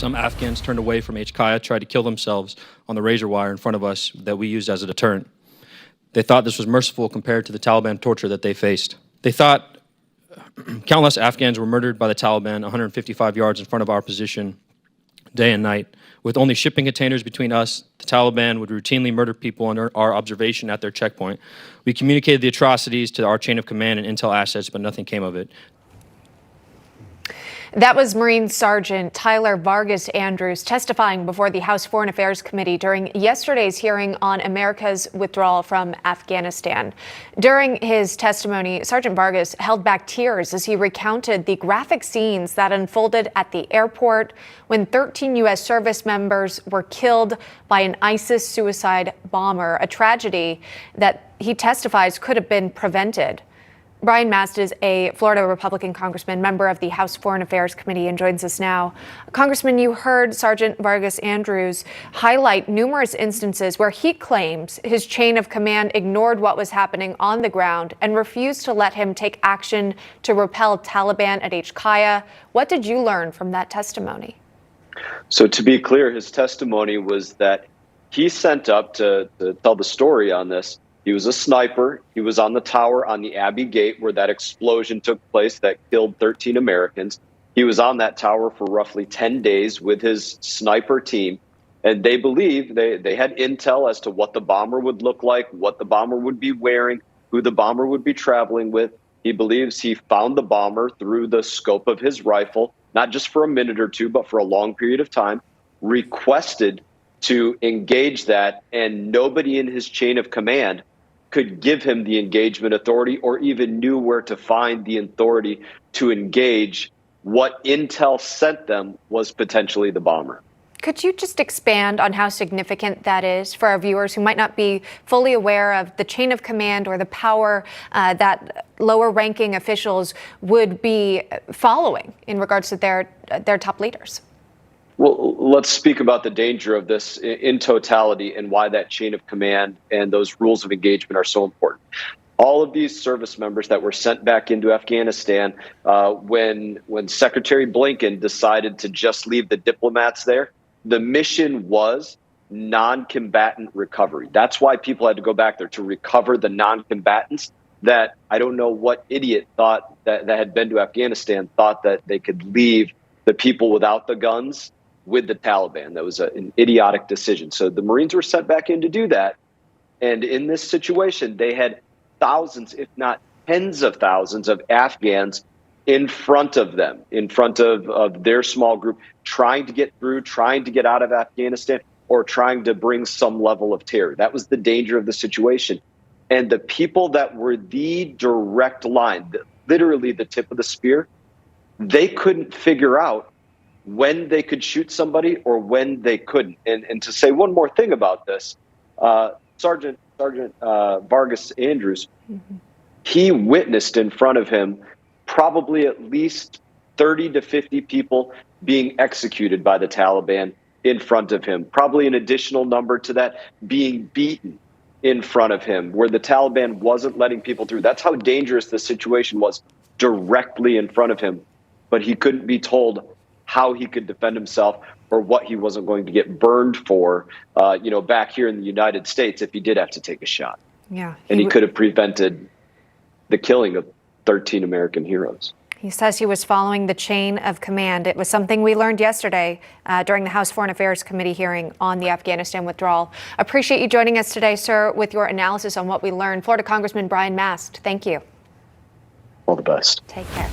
Some Afghans turned away from HKIA, tried to kill themselves on the razor wire in front of us that we used as a deterrent. They thought this was merciful compared to the Taliban torture that they faced. They thought countless Afghans were murdered by the Taliban 155 yards in front of our position day and night. With only shipping containers between us, the Taliban would routinely murder people under our observation at their checkpoint. We communicated the atrocities to our chain of command and intel assets, but nothing came of it. That was Marine Sergeant Tyler Vargas Andrews testifying before the House Foreign Affairs Committee during yesterday's hearing on America's withdrawal from Afghanistan. During his testimony, Sergeant Vargas held back tears as he recounted the graphic scenes that unfolded at the airport when 13 U.S. service members were killed by an ISIS suicide bomber, a tragedy that he testifies could have been prevented. Brian Mast is a Florida Republican congressman, member of the House Foreign Affairs Committee, and joins us now. Congressman, you heard Sergeant Vargas Andrews highlight numerous instances where he claims his chain of command ignored what was happening on the ground and refused to let him take action to repel Taliban at HKIA. What did you learn from that testimony? So to be clear, his testimony was that he sent up to tell the story on this. He was a sniper. He was on the tower on the Abbey Gate where that explosion took place that killed 13 Americans. He was on that tower for roughly 10 days with his sniper team. And they believe they had intel as to what the bomber would look like, what the bomber would be wearing, who the bomber would be traveling with. He believes he found the bomber through the scope of his rifle, not just for a minute or two, but for a long period of time, requested to engage that, and nobody in his chain of command could give him the engagement authority or even knew where to find the authority to engage what intel sent them was potentially the bomber. Could you just expand on how significant that is for our viewers who might not be fully aware of the chain of command or the power that lower ranking officials would be following in regards to their top leaders? Well, let's speak about the danger of this in totality and why that chain of command and those rules of engagement are so important. All of these service members that were sent back into Afghanistan, when Secretary Blinken decided to just leave the diplomats there, the mission was non-combatant recovery. That's why people had to go back there, to recover the non-combatants that I don't know what idiot thought that had been to Afghanistan thought that they could leave the people without the guns with the Taliban. That was an idiotic decision. So the Marines were sent back in to do that. And in this situation, they had thousands, if not tens of thousands of Afghans in front of them, in front of their small group, trying to get through, trying to get out of Afghanistan, or trying to bring some level of terror. That was the danger of the situation. And the people that were the direct line, literally the tip of the spear, they couldn't figure out when they could shoot somebody or when they couldn't. And to say one more thing about this, Sergeant Vargas Andrews, he witnessed in front of him probably at least 30 to 50 people being executed by the Taliban in front of him, probably an additional number to that being beaten in front of him, where the Taliban wasn't letting people through. That's how dangerous the situation was, directly in front of him. But he couldn't be told how he could defend himself or what he wasn't going to get burned for, back here in the United States if he did have to take a shot. Yeah, and he could have prevented the killing of 13 American heroes. He says he was following the chain of command. It was something we learned yesterday during the House Foreign Affairs Committee hearing on the Afghanistan withdrawal. Appreciate you joining us today, sir, with your analysis on what we learned. Florida Congressman Brian Mast, thank you. All the best. Take care.